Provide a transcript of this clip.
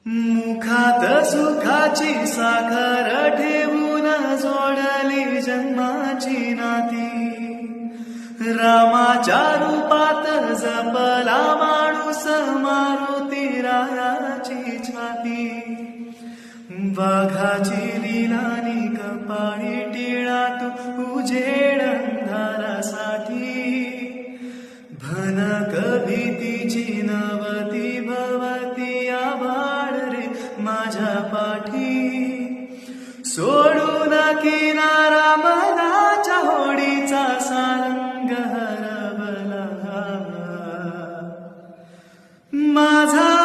मुखात सुखाची साखर ठेवून जोडली जन्माची नाती। रामाच्या रूपात जपला माणूस मारुती रायाची छाती। वाघाची लीलानी कपाळी टिळा तू उजेड अंधारासाठी। भनक भीतीची नवती भवती आभाळ रे माझ्या पाठी। सोडून किनारा मनाच्या होडीचा सारंग हरवला माझा